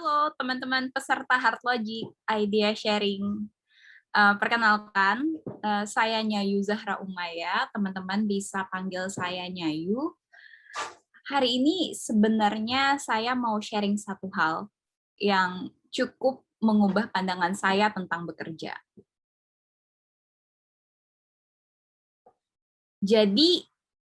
Halo teman-teman peserta Heart Logic Idea Sharing. Perkenalkan, saya Nyayu Zahra Umaya. Teman-teman bisa panggil saya Nyayu. Hari ini sebenarnya saya mau sharing satu hal yang cukup mengubah pandangan saya tentang bekerja. Jadi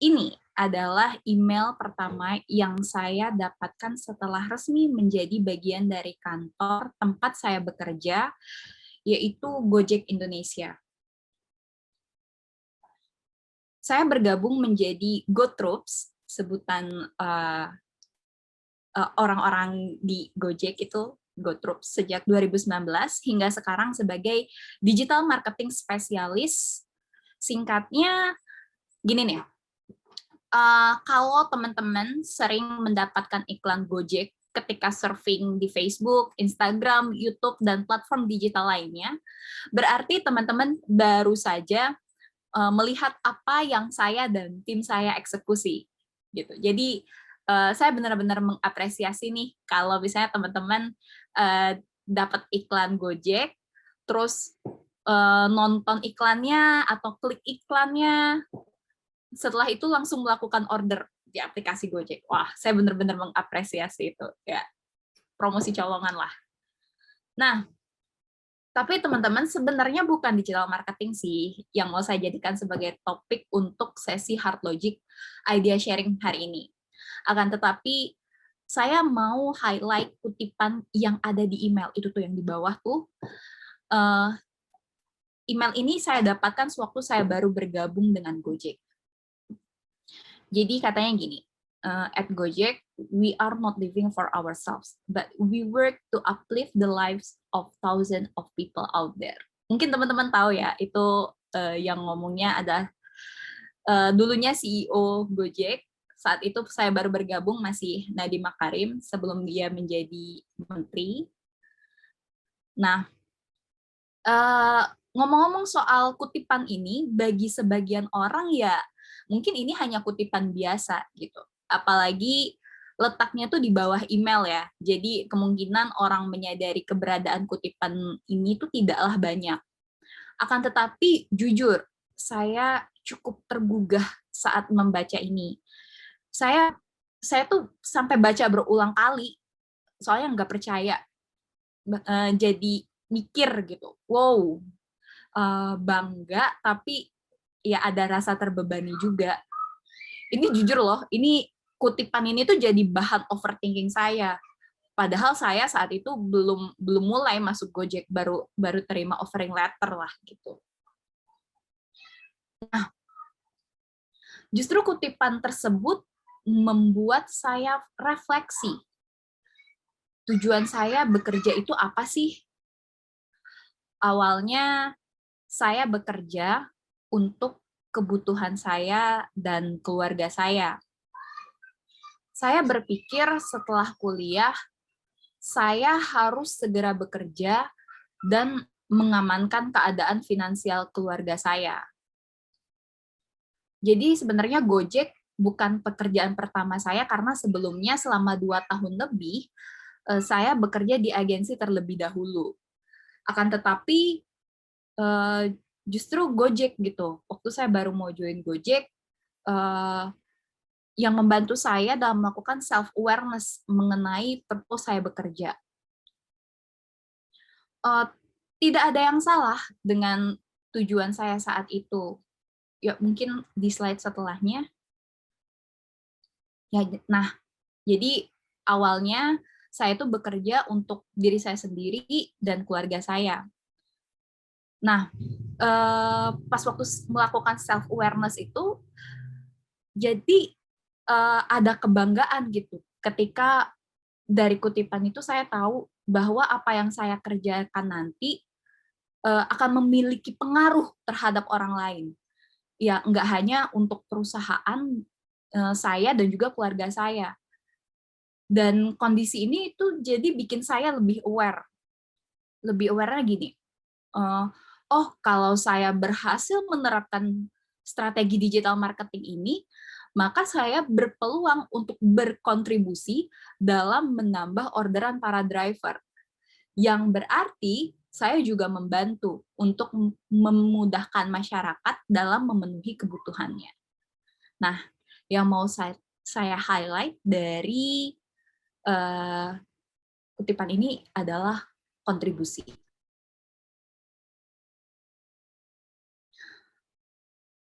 ini adalah email pertama yang saya dapatkan setelah resmi menjadi bagian dari kantor tempat saya bekerja, yaitu Gojek Indonesia. Saya bergabung menjadi GoTroops, sebutan orang-orang di Gojek itu GoTroops sejak 2019 hingga sekarang sebagai digital marketing spesialis. Singkatnya gini nih, kalau teman-teman sering mendapatkan iklan Gojek ketika surfing di Facebook, Instagram, YouTube, dan platform digital lainnya, berarti teman-teman baru saja melihat apa yang saya dan tim saya eksekusi gitu. Jadi saya benar-benar mengapresiasi nih kalau misalnya teman-teman dapat iklan Gojek, terus nonton iklannya atau klik iklannya, setelah itu langsung melakukan order di aplikasi Gojek. Wah, saya benar-benar mengapresiasi itu ya, promosi colongan lah. Nah, tapi teman-teman, sebenarnya bukan digital marketing sih yang mau saya jadikan sebagai topik untuk sesi Heart Logic Idea Sharing hari ini. Akan tetapi, saya mau highlight kutipan yang ada di email. Itu tuh yang di bawah tuh. Email ini saya dapatkan sewaktu saya baru bergabung dengan Gojek. Jadi katanya gini, at Gojek, we are not living for ourselves, but we work to uplift the lives of thousands of people out there. Mungkin teman-teman tahu ya, itu yang ngomongnya ada dulunya CEO Gojek. Saat itu saya baru bergabung masih Nadiem Makarim sebelum dia menjadi menteri. Nah, ngomong-ngomong soal kutipan ini, bagi sebagian orang ya mungkin ini hanya kutipan biasa gitu. Apalagi letaknya tuh di bawah email ya. Jadi kemungkinan orang menyadari keberadaan kutipan ini tuh tidaklah banyak. Akan tetapi jujur, saya cukup tergugah saat membaca ini. Saya tuh sampai baca berulang kali, soalnya nggak percaya. Jadi mikir gitu, wow, bangga, tapi ya ada rasa terbebani juga. Ini jujur loh, ini kutipan ini tuh jadi bahan overthinking saya. Padahal saya saat itu belum mulai masuk Gojek, baru terima offering letter lah gitu. Nah, justru kutipan tersebut membuat saya refleksi. Tujuan saya bekerja itu apa sih? Awalnya saya bekerja untuk kebutuhan saya dan keluarga saya. Saya berpikir setelah kuliah, saya harus segera bekerja dan mengamankan keadaan finansial keluarga saya. Jadi sebenarnya Gojek bukan pekerjaan pertama saya karena sebelumnya selama 2 tahun lebih, saya bekerja di agensi terlebih dahulu. Akan tetapi, justru Gojek gitu, waktu saya baru mau join Gojek, yang membantu saya dalam melakukan self-awareness mengenai purpose saya bekerja. Tidak ada yang salah dengan tujuan saya saat itu. Ya, mungkin di slide setelahnya. Ya, nah, jadi awalnya saya itu bekerja untuk diri saya sendiri dan keluarga saya. Nah, pas waktu melakukan self-awareness itu, jadi ada kebanggaan gitu. Ketika dari kutipan itu saya tahu bahwa apa yang saya kerjakan nanti akan memiliki pengaruh terhadap orang lain. Ya, nggak hanya untuk perusahaan saya dan juga keluarga saya. Dan kondisi ini itu jadi bikin saya lebih aware. Lebih aware-nya gini, oh kalau saya berhasil menerapkan strategi digital marketing ini, maka saya berpeluang untuk berkontribusi dalam menambah orderan para driver. Yang berarti saya juga membantu untuk memudahkan masyarakat dalam memenuhi kebutuhannya. Nah, yang mau saya highlight dari kutipan ini adalah kontribusi.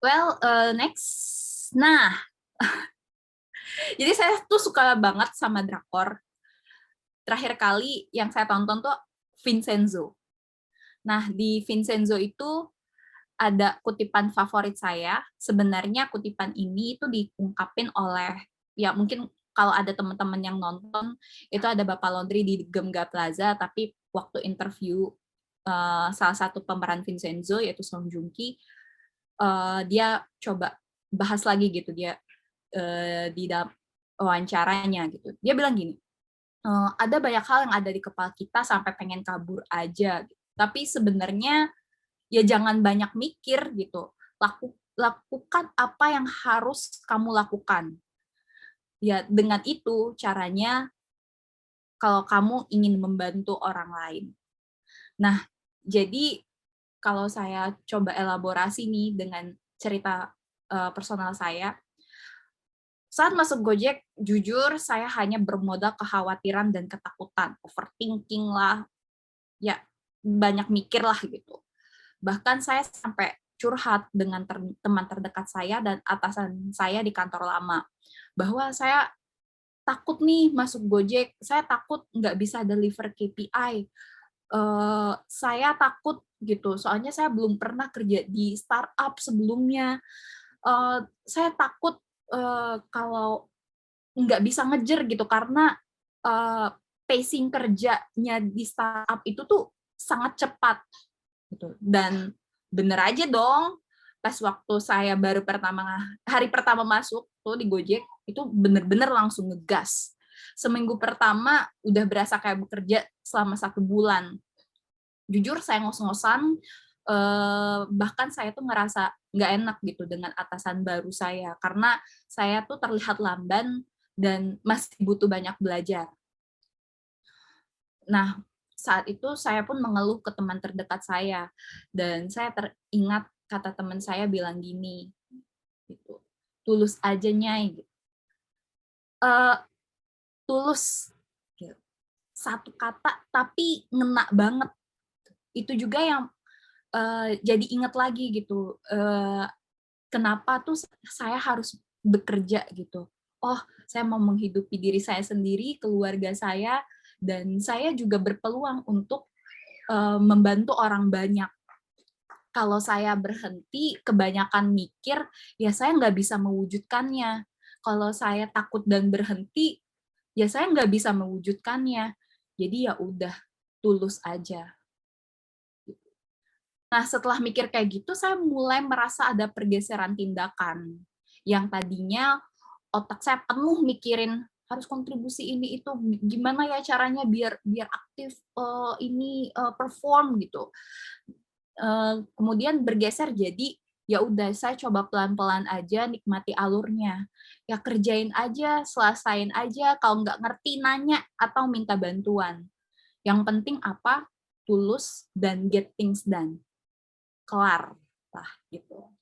Well, next. Nah, jadi saya tuh suka banget sama drakor. Terakhir kali yang saya tonton tuh Vincenzo. Nah, di Vincenzo itu ada kutipan favorit saya. Sebenarnya kutipan ini itu diungkapin oleh, ya mungkin kalau ada teman-teman yang nonton, itu ada Bapak Laundry di Gemga Plaza, tapi waktu interview salah satu pemeran Vincenzo, yaitu Song Joong Ki, dia coba bahas lagi gitu, dia di dalam wawancaranya gitu. Dia bilang gini, ada banyak hal yang ada di kepala kita sampai pengen kabur aja, gitu. Tapi sebenarnya ya jangan banyak mikir gitu. Lakukan apa yang harus kamu lakukan. Ya dengan itu caranya kalau kamu ingin membantu orang lain. Nah, jadi kalau saya coba elaborasi nih dengan cerita personal saya, saat masuk Gojek, jujur saya hanya bermodal kekhawatiran dan ketakutan, overthinking lah, ya banyak mikir lah gitu. Bahkan saya sampai curhat dengan teman terdekat saya dan atasan saya di kantor lama, bahwa saya takut nih masuk Gojek, saya takut nggak bisa deliver KPI, saya takut gitu, soalnya saya belum pernah kerja di startup sebelumnya, saya takut kalau nggak bisa ngejar gitu karena pacing kerjanya di startup itu tuh sangat cepat gitu. Dan bener aja dong, pas waktu saya baru hari pertama masuk tuh di Gojek itu bener-bener langsung ngegas. Seminggu pertama udah berasa kayak bekerja selama 1 bulan. Jujur saya ngos-ngosan, bahkan saya tuh ngerasa nggak enak gitu dengan atasan baru saya, karena saya tuh terlihat lamban dan masih butuh banyak belajar. Nah, saat itu saya pun mengeluh ke teman terdekat saya, dan saya teringat kata teman saya bilang gini, gitu, tulus aja Nyai, gitu. Tulus, gitu. Satu kata tapi ngena banget. Itu juga yang jadi ingat lagi gitu, kenapa tuh saya harus bekerja gitu. Oh, saya mau menghidupi diri saya sendiri, keluarga saya, dan saya juga berpeluang untuk membantu orang banyak. Kalau saya berhenti, kebanyakan mikir, ya saya nggak bisa mewujudkannya. Kalau saya takut dan berhenti, ya saya nggak bisa mewujudkannya. Jadi ya udah, tulus aja. Nah, setelah mikir kayak gitu, saya mulai merasa ada pergeseran tindakan. Yang tadinya otak saya penuh mikirin harus kontribusi ini itu, gimana ya caranya biar aktif perform gitu. Kemudian bergeser jadi ya udah saya coba pelan-pelan aja nikmati alurnya. Ya kerjain aja, selesain aja, kalau nggak ngerti nanya atau minta bantuan. Yang penting apa? Tulus dan get things done. Kelar lah gitu.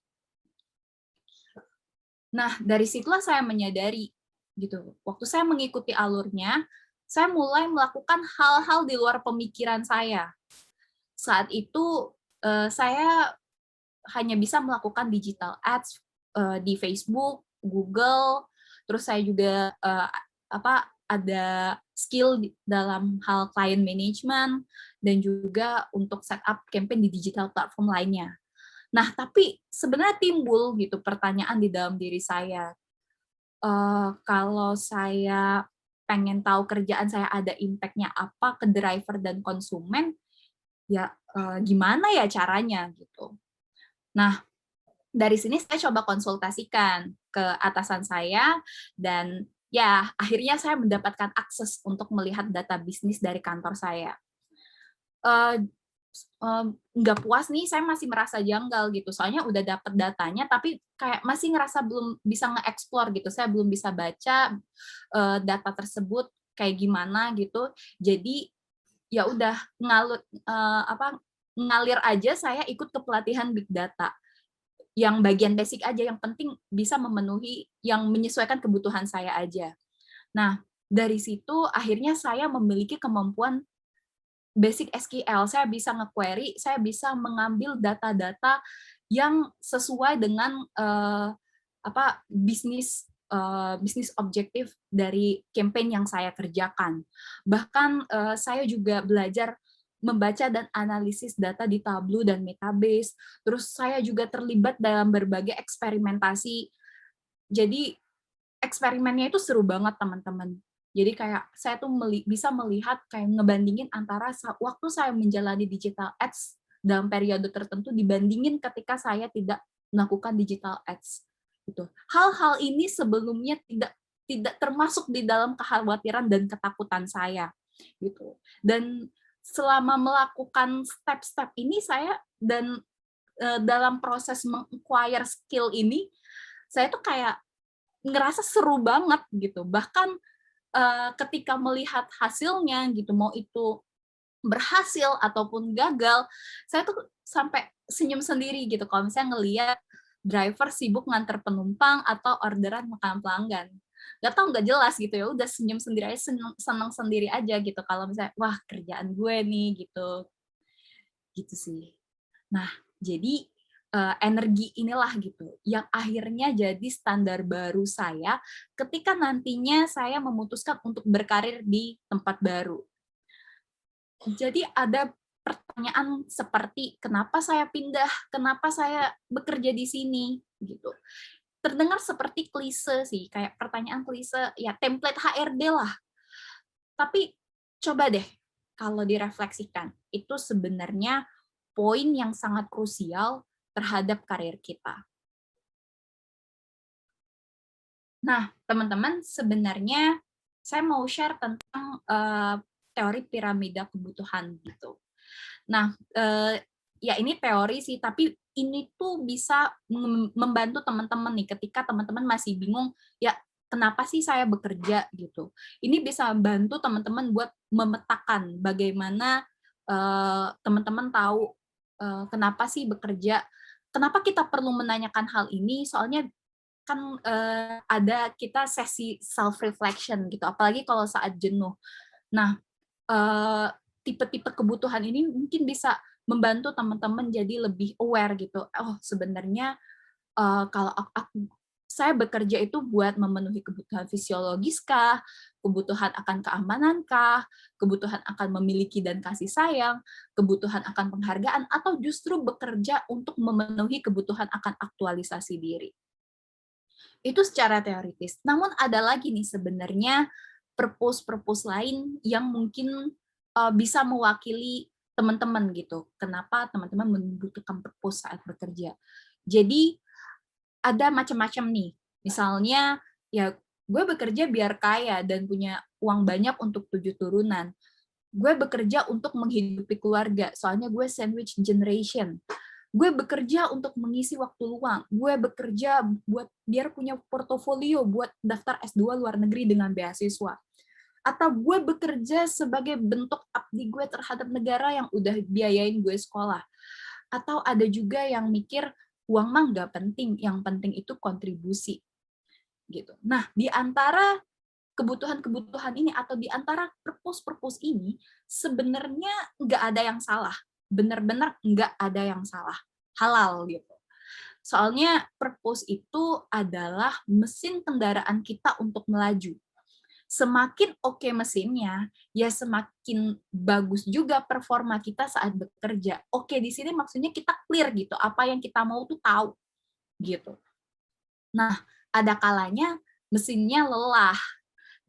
Nah, dari situlah saya menyadari gitu. Waktu saya mengikuti alurnya, saya mulai melakukan hal-hal di luar pemikiran saya. Saat itu saya hanya bisa melakukan digital ads di Facebook, Google, terus saya juga ada skill dalam hal client management dan juga untuk setup campaign di digital platform lainnya. Nah, tapi sebenarnya timbul gitu pertanyaan di dalam diri saya. Kalau saya pengen tahu kerjaan saya ada impact-nya apa ke driver dan konsumen, ya gimana ya caranya gitu. Nah, dari sini saya coba konsultasikan ke atasan saya dan ya akhirnya saya mendapatkan akses untuk melihat data bisnis dari kantor saya. nggak puas nih, saya masih merasa janggal gitu. Soalnya udah dapet datanya, tapi kayak masih ngerasa belum bisa nge-explore gitu. Saya belum bisa baca data tersebut kayak gimana gitu. Jadi ya udah ngalir aja saya ikut ke pelatihan big data. Yang bagian basic aja, yang penting bisa memenuhi yang menyesuaikan kebutuhan saya aja. Nah, dari situ akhirnya saya memiliki kemampuan basic SQL, saya bisa nge-query, saya bisa mengambil data-data yang sesuai dengan bisnis objektif dari campaign yang saya kerjakan. Bahkan saya juga belajar membaca dan analisis data di Tableau dan Metabase. Terus saya juga terlibat dalam berbagai eksperimentasi. Jadi eksperimennya itu seru banget, teman-teman. Jadi kayak saya tuh bisa melihat kayak ngebandingin antara waktu saya menjalani digital ads dalam periode tertentu dibandingin ketika saya tidak melakukan digital ads. Gitu. Hal-hal ini sebelumnya tidak termasuk di dalam kekhawatiran dan ketakutan saya. Gitu. Dan selama melakukan step-step ini saya dan dalam proses meng-acquire skill ini, saya tuh kayak ngerasa seru banget gitu. Bahkan ketika melihat hasilnya gitu, mau itu berhasil ataupun gagal, saya tuh sampai senyum sendiri gitu kalau misalnya ngelihat driver sibuk nganter penumpang atau orderan makanan pelanggan. Gak tau, nggak jelas gitu ya, udah senyum sendiri aja, seneng sendiri aja gitu kalau misalnya, wah kerjaan gue nih gitu sih. Nah, jadi energi inilah gitu yang akhirnya jadi standar baru saya ketika nantinya saya memutuskan untuk berkarir di tempat baru. Jadi ada pertanyaan seperti kenapa saya pindah, kenapa saya bekerja di sini gitu. Terdengar seperti klise sih, kayak pertanyaan klise, ya template HRD lah. Tapi coba deh kalau direfleksikan, itu sebenarnya poin yang sangat krusial terhadap karir kita. Nah, teman-teman, sebenarnya saya mau share tentang teori piramida kebutuhan gitu. Nah, ya ini teori sih, tapi ini tuh bisa membantu teman-teman nih ketika teman-teman masih bingung, ya kenapa sih saya bekerja gitu. Ini bisa bantu teman-teman buat memetakan bagaimana teman-teman tahu kenapa sih bekerja. Kenapa kita perlu menanyakan hal ini? Soalnya kan ada kita sesi self reflection gitu, apalagi kalau saat jenuh. Nah, tipe-tipe kebutuhan ini mungkin bisa membantu teman-teman jadi lebih aware gitu. Oh, sebenarnya kalau saya bekerja itu buat memenuhi kebutuhan fisiologis kah, kebutuhan akan keamanan kah, kebutuhan akan memiliki dan kasih sayang, kebutuhan akan penghargaan, atau justru bekerja untuk memenuhi kebutuhan akan aktualisasi diri. Itu secara teoritis. Namun ada lagi nih sebenarnya purpose lain yang mungkin bisa mewakili teman-teman gitu. Kenapa teman-teman membutuhkan purpose saat bekerja. Jadi ada macam-macam nih. Misalnya ya gue bekerja biar kaya dan punya uang banyak untuk 7 turunan. Gue bekerja untuk menghidupi keluarga, soalnya gue sandwich generation. Gue bekerja untuk mengisi waktu luang. Gue bekerja biar punya portofolio buat daftar S2 luar negeri dengan beasiswa. Atau gue bekerja sebagai bentuk abdi gue terhadap negara yang udah biayain gue sekolah. Atau ada juga yang mikir, uang mah nggak penting, yang penting itu kontribusi. Gitu. Nah, di antara kebutuhan-kebutuhan ini atau di antara purpose ini sebenarnya nggak ada yang salah. Benar-benar nggak ada yang salah. Halal gitu. Soalnya purpose itu adalah mesin kendaraan kita untuk melaju. Semakin oke mesinnya, ya semakin bagus juga performa kita saat bekerja. Oke, di sini maksudnya kita clear gitu, apa yang kita mau tuh tahu gitu. Nah, ada kalanya mesinnya lelah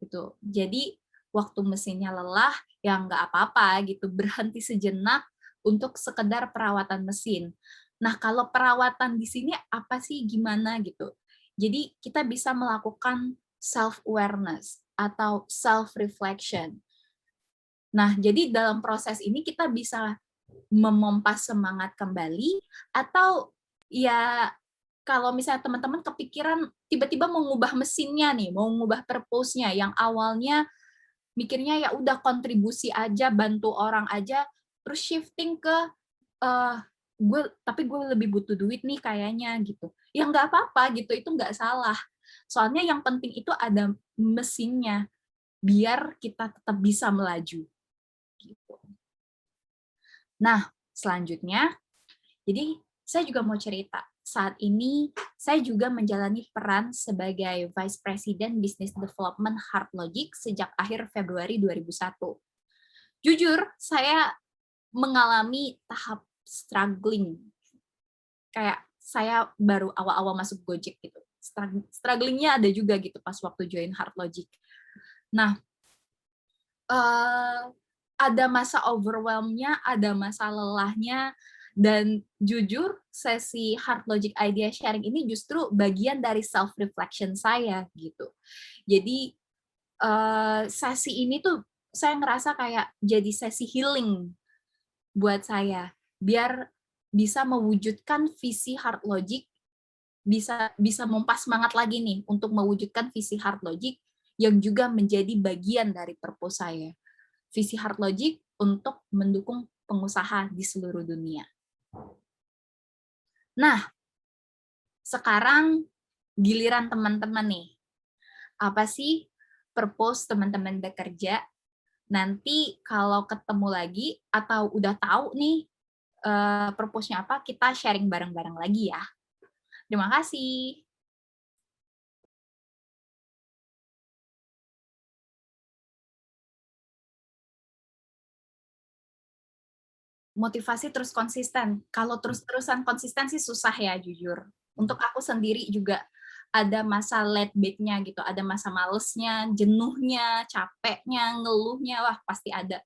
gitu. Jadi waktu mesinnya lelah, ya nggak apa-apa gitu, berhenti sejenak untuk sekedar perawatan mesin. Nah, kalau perawatan di sini apa sih, gimana gitu. Jadi kita bisa melakukan self-awareness atau self-reflection. Nah, jadi dalam proses ini kita bisa memompa semangat kembali, atau ya kalau misalnya teman-teman kepikiran tiba-tiba mau ngubah mesinnya nih, mau ngubah purpose-nya yang awalnya mikirnya ya udah kontribusi aja, bantu orang aja, terus shifting ke eh gue lebih butuh duit nih kayaknya gitu. Ya nggak apa-apa gitu, itu nggak salah. Soalnya yang penting itu ada mesinnya biar kita tetap bisa melaju gitu. Nah, selanjutnya jadi saya juga mau cerita. Saat ini saya juga menjalani peran sebagai Vice President Business Development HeartLogic sejak akhir Februari 2001. Jujur, saya mengalami tahap struggling. Kayak saya baru awal-awal masuk Gojek gitu. Strugglingnya ada juga gitu pas waktu join HeartLogic. Nah, ada masa overwhelm-nya, ada masa lelahnya, dan jujur sesi Heart Logic Idea Sharing ini justru bagian dari self reflection saya gitu. Jadi sesi ini tuh saya ngerasa kayak jadi sesi healing buat saya, biar bisa mewujudkan visi Heart Logic, bisa mempas semangat lagi nih untuk mewujudkan visi Heart Logic yang juga menjadi bagian dari purpose saya. Visi Heart Logic untuk mendukung pengusaha di seluruh dunia. Nah, sekarang giliran teman-teman nih. Apa sih purpose teman-teman bekerja? Nanti kalau ketemu lagi atau udah tahu nih purpose-nya apa, kita sharing bareng-bareng lagi ya. Terima kasih. Motivasi terus konsisten. Kalau terus-terusan konsisten sih susah ya, jujur. Untuk aku sendiri juga ada masa let back-nya gitu, ada masa malesnya, jenuhnya, capeknya, ngeluhnya, wah pasti ada.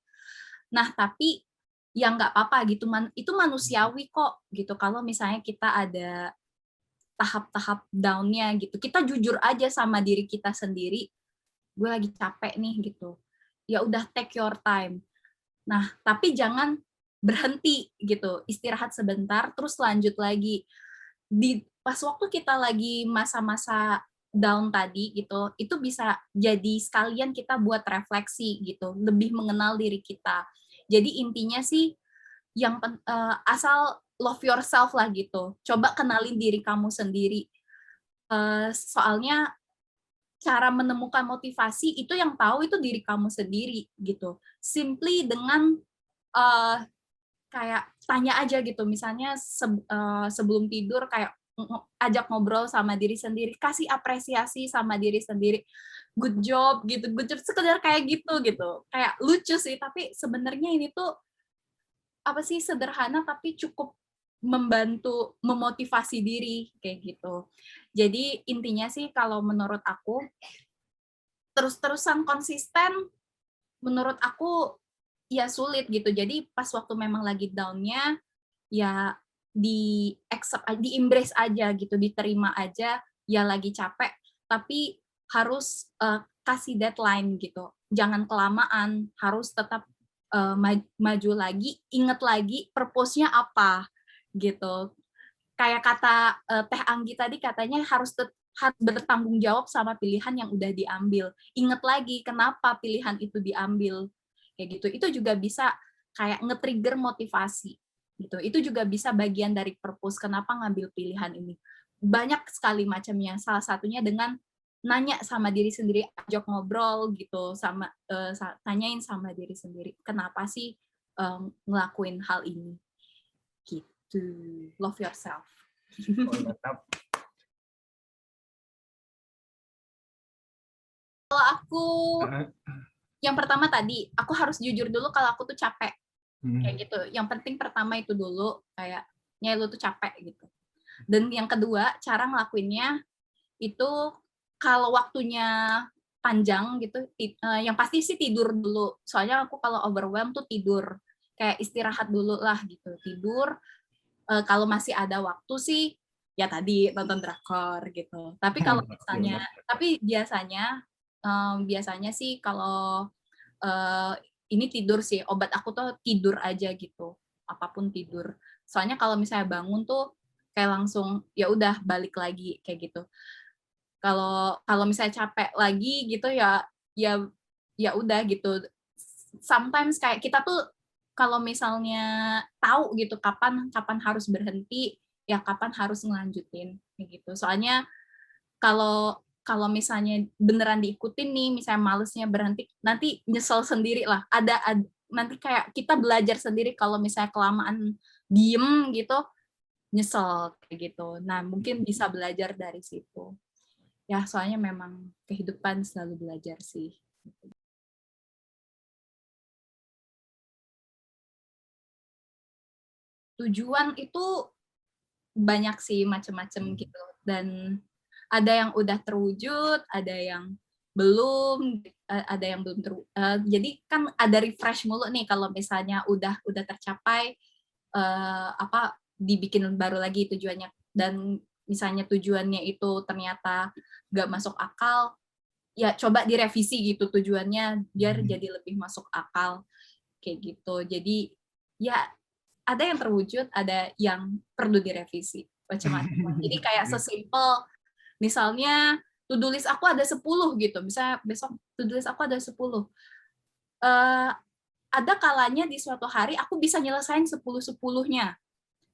Nah, tapi ya nggak apa-apa gitu, itu manusiawi kok gitu. Kalau misalnya kita ada tahap-tahap down-nya gitu, kita jujur aja sama diri kita sendiri, gue lagi capek nih gitu. Ya udah take your time. Nah, tapi jangan berhenti gitu, istirahat sebentar, terus lanjut lagi. Pas waktu kita lagi masa-masa down tadi gitu, itu bisa jadi sekalian kita buat refleksi gitu, lebih mengenal diri kita. Jadi intinya sih yang asal love yourself lah gitu. Coba kenalin diri kamu sendiri. Soalnya cara menemukan motivasi itu yang tahu itu diri kamu sendiri gitu. Simply dengan uh, kayak tanya aja gitu, misalnya sebelum tidur kayak ajak ngobrol sama diri sendiri, kasih apresiasi sama diri sendiri, good job gitu, good job, sekedar kayak gitu, kayak lucu sih, tapi sebenarnya ini tuh apa sih, sederhana tapi cukup membantu memotivasi diri kayak gitu. Jadi intinya sih kalau menurut aku terus-terusan konsisten menurut aku ya sulit gitu. Jadi pas waktu memang lagi down-nya ya di embrace aja gitu, diterima aja ya lagi capek, tapi harus kasih deadline gitu. Jangan kelamaan, harus tetap maju lagi, inget lagi purpose-nya apa gitu. Kayak kata Teh Anggi tadi katanya harus bertanggung jawab sama pilihan yang udah diambil. Ingat lagi kenapa pilihan itu diambil. Kayak gitu. Itu juga bisa kayak nge-trigger motivasi gitu. Itu juga bisa bagian dari purpose kenapa ngambil pilihan ini. Banyak sekali macamnya. Salah satunya dengan nanya sama diri sendiri, ajak ngobrol gitu, sama tanyain sama diri sendiri, kenapa sih ngelakuin hal ini. Gitu. Love yourself. Kalau aku yang pertama tadi, aku harus jujur dulu kalau aku tuh capek. Kayak gitu. Yang penting pertama itu dulu, kayaknya lu tuh capek gitu. Dan yang kedua, cara ngelakuinnya itu kalau waktunya panjang gitu, yang pasti sih tidur dulu. Soalnya aku kalau overwhelm tuh tidur. Kayak istirahat dulu lah gitu. Tidur, kalau masih ada waktu sih, ya tadi nonton drakor gitu. Tapi kalau misalnya, tapi biasanya sih kalau ini tidur sih, obat aku tuh tidur aja gitu. apapun tidur. Soalnya kalau misalnya bangun tuh kayak langsung ya udah balik lagi kayak gitu. Kalau misalnya capek lagi gitu ya ya udah gitu. Sometimes kayak kita tuh kalau misalnya tahu gitu kapan harus berhenti, ya kapan harus ngelanjutin kayak gitu. Soalnya kalau kalau misalnya beneran diikutin nih, misalnya malesnya berhenti, nanti nyesel sendiri lah. Nanti kayak kita belajar sendiri kalau misalnya kelamaan diem gitu, nyesel kayak gitu. Nah, mungkin bisa belajar dari situ. Ya, soalnya memang kehidupan selalu belajar sih. Tujuan itu banyak sih macam-macam gitu, dan ada yang udah terwujud, ada yang belum, ada yang belum jadi kan ada refresh mulu nih kalau misalnya udah tercapai, apa dibikin baru lagi tujuannya, dan misalnya tujuannya itu ternyata nggak masuk akal, ya coba direvisi gitu tujuannya biar jadi lebih masuk akal kayak gitu. Jadi ya ada yang terwujud, ada yang perlu direvisi macam-macam. Jadi kayak sesimpel misalnya to-do list aku ada 10 gitu. Misalnya besok to-do list aku ada 10. Ada kalanya di suatu hari aku bisa nyelesain 10-10-nya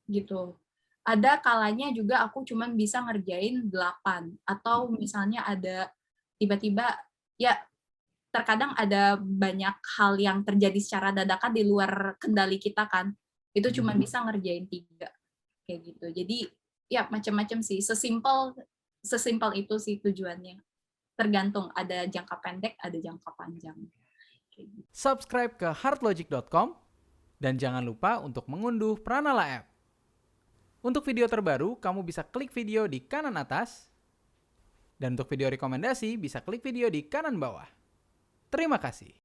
gitu. Ada kalanya juga aku cuman bisa ngerjain 8, atau misalnya ada tiba-tiba ya terkadang ada banyak hal yang terjadi secara dadakan di luar kendali kita kan. Itu cuma bisa ngerjain 3 kayak gitu. Jadi ya macam-macam sih. Sesimpel itu sih tujuannya. Tergantung, ada jangka pendek, ada jangka panjang. Kayak gitu. Subscribe ke heartlogic.com dan jangan lupa untuk mengunduh Pranala App. Untuk video terbaru, kamu bisa klik video di kanan atas, dan untuk video rekomendasi bisa klik video di kanan bawah. Terima kasih.